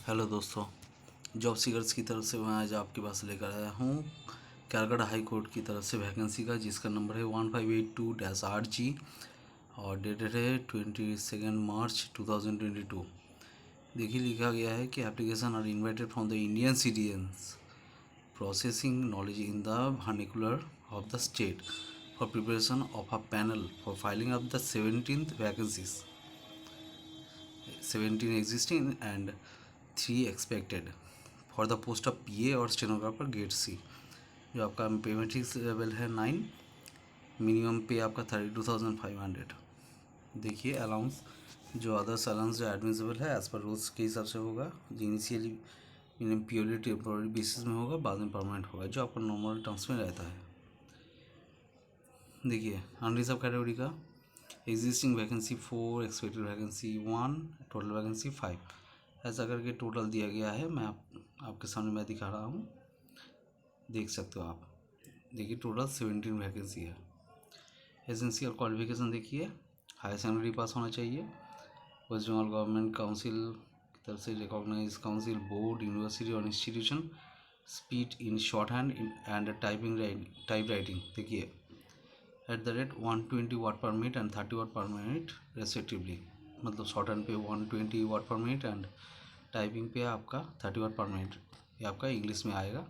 Hello दोस्तों, job seekers की तरफ से मैं आज आपके पास लेकर आया हूँ कैलकाटा हाई कोर्ट की तरफ से वैकेंसी का, जिसका नंबर है 1582-RG और डेटेड है 22 मार्च 2022। देखिए, लिखा गया है कि application are invited from the Indian citizens processing knowledge in the vernacular of the state for preparation of a panel for filing of the 17th vacancies, 17 existing and 3 expected for the post of PA और stenographer gate C। जो आपका payment level है 9, minimum पे आपका 32,500। देखिए allowance, जो others allowance जो admissible है एज़ पर रूल्स के हिसाब से होगा। जो initially minimum purely temporary basis में होगा, बाद में परमानेंट होगा, जो आपका नॉर्मल टर्म्स में रहता है। देखिए अनरिजर्व कैटेगरी का existing vacancy 4, expected vacancy 1, total vacancy 5, ऐसा करके टोटल दिया गया है। मैं आपके सामने मैं दिखा रहा हूँ, देख सकते हो आप। देखिए टोटल 17 वैकेंसी है। एसेंशियल क्वालिफिकेशन देखिए, हाई सेकेंडरी पास होना चाहिए, वेस्ट बंगाल गवर्नमेंट काउंसिल की तरफ से रिकॉग्नाइज काउंसिल, बोर्ड, यूनिवर्सिटी और institution, speed in shorthand and typewriting. देखिए @120 word per minute and 30 word per minute respectively, मतलब शॉर्ट हैंड पे 120 word per minute and typing पे आपका 30 वाट पर मिनट। ये आपका इंग्लिश में आएगा।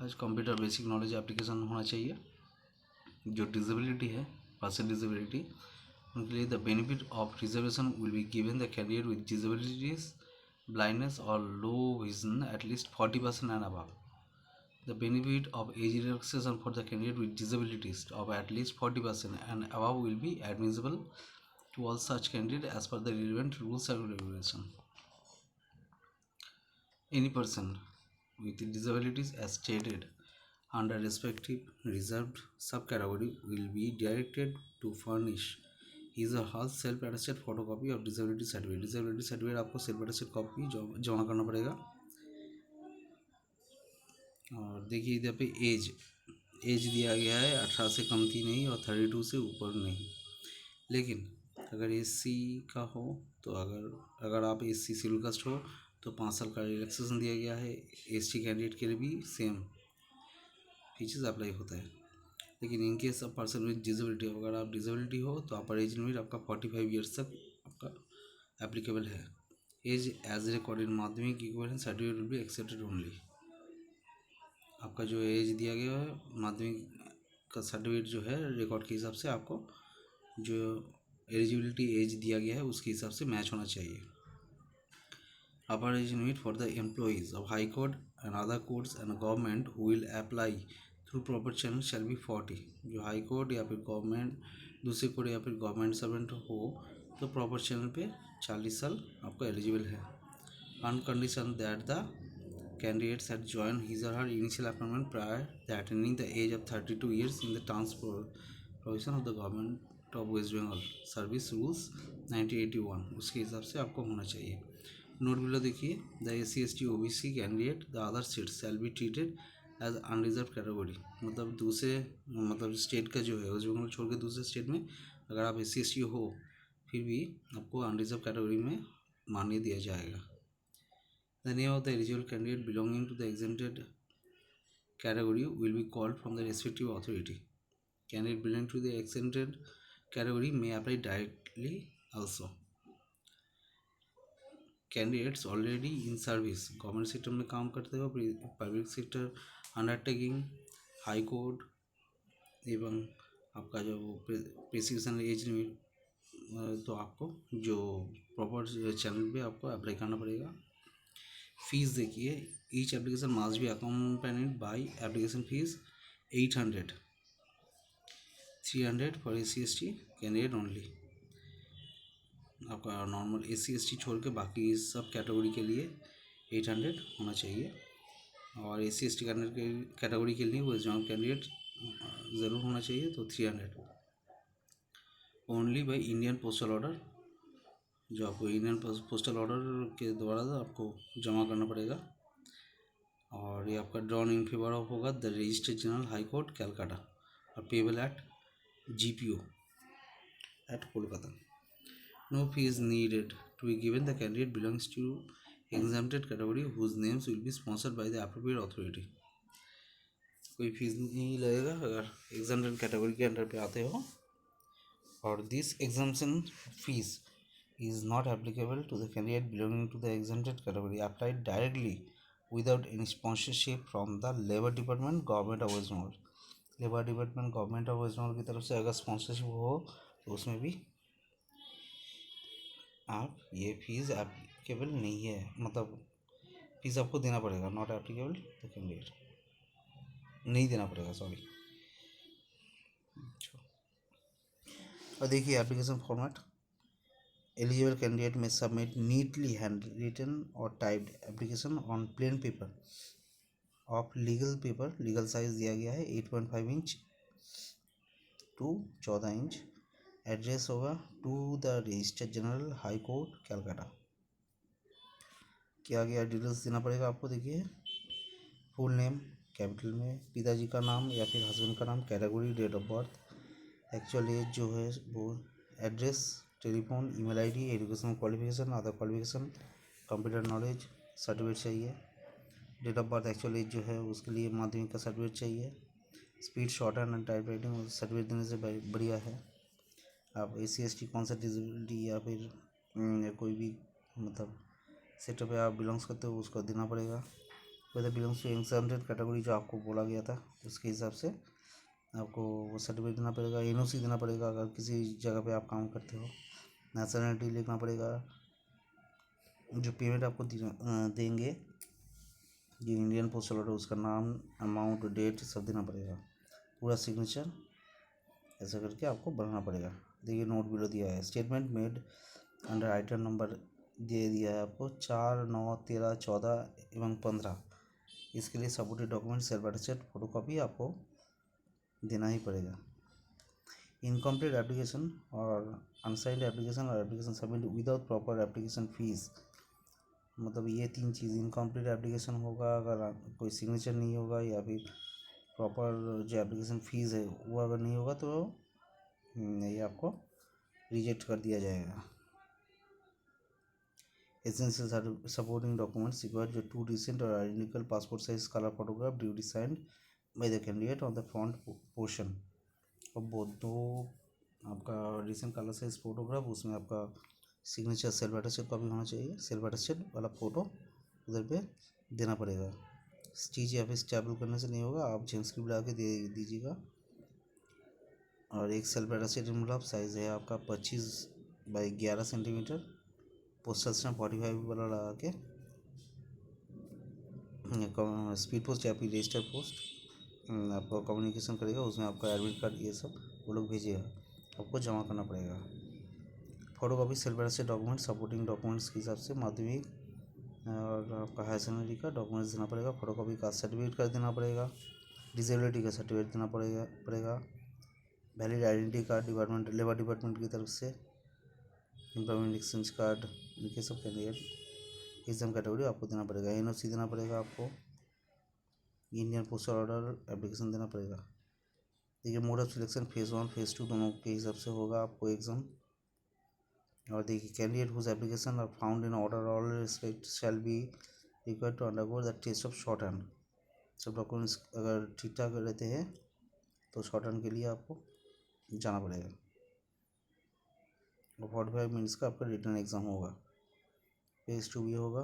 आज कंप्यूटर बेसिक नॉलेज एप्लीकेशन होना चाहिए। जो डिसेबिलिटी है, पर्सन डिसेबिलिटी, उनके लिए the benefit of reservation will be given the candidate with disabilities, blindness और low vision at least 40% and above. The benefit of age relaxation for the candidate with disabilities of at least 40% and above will be admissible to all such candidates as per the relevant rules and regulation. Any person with disabilities as stated under respective reserved subcategory will be directed to furnish his or her self-attested photocopy of disability certificate. disability certificate आपको self attested copy जमा करना पड़ेगा। और देखिए इधर पे as दिया गया है 18 से कम की नहीं और 32 से ऊपर नहीं। लेकिन अगर SC का हो तो अगर आप SC शेड्यूल कास्ट हो तो 5 साल का रिलैक्सेशन दिया गया है। ST कैंडिडेट के लिए भी सेम फीचर्स अप्लाई होता है। लेकिन in case of person with disability, अगर आप डिसेबिलिटी हो तो अपर एज लिमिट आपका 45 ईयर्स तक आपका एप्लीकेबल है। एज एज रिकॉर्डेड माध्यमिक equivalent certificate will be accepted only. आपका जो एज दिया गया है माध्यमिक का सर्टिफिकेट जो है रिकॉर्ड के हिसाब से आपको जो एलिजिबिलिटी एज दिया गया है उसके हिसाब से मैच होना चाहिए। अपर age limit for the employees of high court and other courts and government who will apply through proper channel shall be 40। जो हाई कोर्ट या फिर गवर्नमेंट, दूसरे कोर्ट या फिर गवर्नमेंट सर्वेंट हो तो प्रॉपर चैनल पे 40 साल आपको एलिजिबल है, on condition that the candidates had joined his or her initial appointment prior to attaining the age of 32 years in the terms provision of the government of West Bengal service rules 1981। उसके हिसाब से आपको होना चाहिए। Note below देखिए, the SC/ST OBC candidate the other seats shall be treated as unreserve category. मतलब state का जो है वेस्ट बंगाल छोड़ के दूसरे स्टेट में अगर आप SC/ST हो फिर भी आपको अनरिजर्व कैटेगरी में मान्य दिया जाएगा। The name of the eligible candidate belonging to the exempted category will be called from the respective authority. Candidate belonging to the exempted category may apply directly also. Candidates already in service, government sector में काम करते हो, public sector, undertaking, high court एवं आपका जो presidential age limit, तो आपको जो प्रॉपर चैनल पे आपको अप्लाई करना पड़ेगा। फीस देखिए, each application must be accompanied by application fees 800, 300 for SC/ST candidate only. आपका नॉर्मल SC/ST छोड़ के बाकी सब कैटेगरी के लिए 800 होना चाहिए। और SC/ST कैटेगरी के लिए वेस्ट बंगाल कैंडिडेट ज़रूर होना चाहिए, तो 300 only by Indian postal order, जो आपको इंडियन पोस्टल ऑर्डर के द्वारा आपको जमा करना पड़ेगा। और ये आपका ड्रॉन इन फेवर ऑफ होगा the registrar general high court Calcutta और payable at GPO at Kolkata. No fees needed to be given the candidate belongs to exempted category whose names will be sponsored by the appropriate authority. कोई fees नहीं लगेगा अगर exempted category के under पे आते हो, और this exemption fees is not applicable to the candidate belonging to the exempted category applied directly without any sponsorship from the Labour Department, Government of West Bengal. Labour department government of West Bengal की तरफ से अगर sponsorship हो तो उसमें भी आप ये फीस एप्लीकेबल नहीं है, मतलब फीस आपको देना पड़ेगा, नॉट एप्लीकेबल टू कैंडिडेट, नहीं देना पड़ेगा, सॉरी। और देखिए एप्लीकेशन फॉर्मेट, एलिजिबल कैंडिडेट में सबमिट नीटली हैंड रिटन और typed application on plain paper of legal paper, legal size दिया गया है 8.5 इंच टू 14 इंच। एड्रेस होगा to the register general high court Calcutta. क्या क्या डिटेल्स देना पड़ेगा आपको, देखिए फुल नेम कैपिटल में, पिताजी का नाम या फिर हस्बैंड का नाम, category, date of birth, actual age जो है वो, address, telephone, email ID, educational qualification, other qualification, computer knowledge certificate चाहिए, date of birth, actual age जो है उसके लिए माध्यमिक का सर्टिफिकेट चाहिए, speed shorthand typewriting certificate देने से बढ़िया है। आप SC/ST कौन सा डिसेबिलिटी या फिर कोई भी मतलब सेक्टर पे आप बिलोंग्स करते हो उसको देना पड़ेगा। Whether belongs to exempted category जो आपको बोला गया था उसके हिसाब से आपको वो सर्टिफिकेट देना पड़ेगा। NOC देना पड़ेगा अगर किसी जगह पे आप काम करते हो। नेशनलिटी लिखना पड़ेगा। जो पेमेंट आपको देंगे जो इंडियन पोस्टल ऑर्डर, उसका नाम, अमाउंट, डेट सब देना पड़ेगा, पूरा सिग्नेचर ऐसा करके आपको बनाना पड़ेगा। देखिए नोट बिलो दिया है, statement made under item number दे दिया है आपको 4, 9, 13, 14 एवं 15। इसके लिए supported document self attested photocopy आपको देना ही पड़ेगा। इनकम्प्लीट एप्लीकेशन और अनसाइंड एप्लीकेशन और application submit without proper application fees, मतलब ये 3 चीज़, इनकम्प्लीट एप्लीकेशन होगा अगर कोई सिग्नेचर नहीं होगा या फिर प्रॉपर जो एप्लीकेशन फ़ीस है वो अगर नहीं होगा तो ये आपको रिजेक्ट कर दिया जाएगा। एसेंशियल सपोर्टिंग डॉक्यूमेंट्स रिक्वायर्ड, जो 2 रिसेंट और identical passport size colour photograph duty signed by the candidate on the front portion. और वो 2 आपका रिसेंट कलर साइज फोटोग्राफ, उसमें आपका सिग्नेचर सेल्फ अटेस्टेड कॉपी होना चाहिए, सेल्फ अटेस्टेड वाला फ़ोटो उधर पे देना पड़ेगा। स्टिच या फिर स्टैपल करने से नहीं होगा, आप जेम स्क्रिप्ट लगा के दे दीजिएगा। और एक सेल्फ अटेस्टेड एनवलप साइज़ है आपका 25x11 सेंटीमीटर, पोस्टल स्टैम्प 45 वाला लगा के, स्पीड पोस्ट या फिर रजिस्टर पोस्ट आपको कम्युनिकेशन करेगा, उसमें आपका एडमिट कार्ड ये सब वो लोग भेजिएगा, आपको जमा करना पड़ेगा। Photocopy self attested document supporting documents के हिसाब से माध्यमिक और आपका हायर सेकेंडरी का डॉक्यूमेंट्स देना पड़ेगा। फोटोकॉपी का सर्टिफिकेट का देना पड़ेगा, डिसेबिलिटी का सर्टिफिकेट देना पड़ेगा। Valid identity card department, labour department की तरफ से, एम्प्लॉयमेंट एक्सचेंज कार्ड, इनके सब कैंडिडेट एग्जाम कैटेगरी आपको देना पड़ेगा। NOC देना पड़ेगा आपको, इंडियन पोस्टल ऑर्डर एप्लीकेशन देना पड़ेगा। देखिए mode of selection phase 1 phase 2 दोनों के हिसाब से होगा आपको एग्ज़ाम। और देखिए candidate whose application are found in order all respect shall be required to undergo the test of shorthand. सब डॉक्यूमेंट्स अगर ठीक ठाक रहते हैं तो शॉर्ट हैंड के लिए आपको जाना पड़ेगा। और 45 मिनट्स का आपका रिटर्न एग्ज़ाम होगा, फेज़ 2 भी होगा।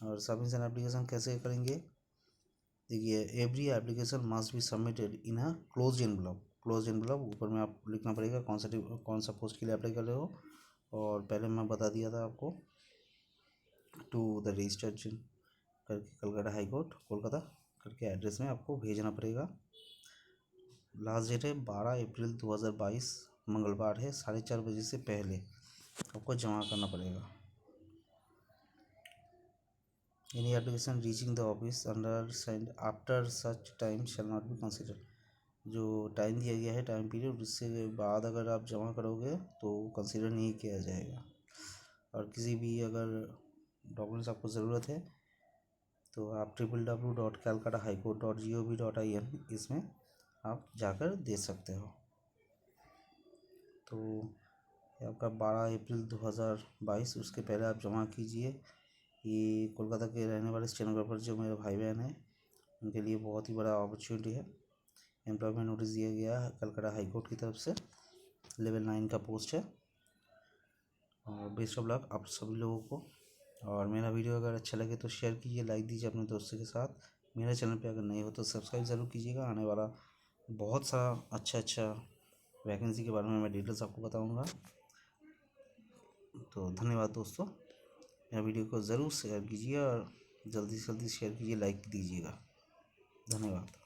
और सबमिशन एप्लीकेशन कैसे करेंगे, देखिए every application must be submitted in a close envelope. Close envelope ऊपर में आप लिखना पड़ेगा कौन सा पोस्ट के लिए अप्लाई कर रहे हो, और पहले मैं बता दिया था आपको टू द रजिस्टर्ड करके कलकत्ता हाई कोर्ट कोलकाता करके एड्रेस में आपको भेजना पड़ेगा। लास्ट डेट है 12 अप्रैल 2022, मंगलवार है, 4:30 बजे से पहले आपको जमा करना पड़ेगा। Any application reaching the office under signed after such time shall not be considered. जो टाइम दिया गया है टाइम पीरियड, उससे बाद अगर आप जमा करोगे तो कंसिडर नहीं किया जाएगा। और किसी भी अगर डॉक्यूमेंट्स आपको ज़रूरत है तो आप www.calcutta-highcourt.gov.in इसमें आप जाकर दे सकते हो। तो आपका 12 अप्रैल 2022, उसके पहले आप जमा कीजिए। ये कोलकाता के रहने वाले स्टेनोग्राफर जो मेरे भाई बहन हैं उनके लिए बहुत ही बड़ा अपॉर्चुनिटी है। एम्प्लॉयमेंट नोटिस दिया गया है कलकत्ता हाई कोर्ट की तरफ से, लेवल 9 का पोस्ट है। और बेस्ट ऑफ लक आप सभी लोगों को। और मेरा वीडियो अगर अच्छा लगे तो शेयर कीजिए, लाइक दीजिए अपने दोस्तों के साथ। मेरे चैनल पे अगर नए हो तो सब्सक्राइब ज़रूर कीजिएगा। आने वाला बहुत सारा अच्छा वैकेंसी के बारे में मैं डिटेल्स आपको बताऊंगा। तो धन्यवाद दोस्तों, मेरा वीडियो को ज़रूर शेयर कीजिए और जल्दी से जल्दी शेयर कीजिए, लाइक दीजिएगा। धन्यवाद।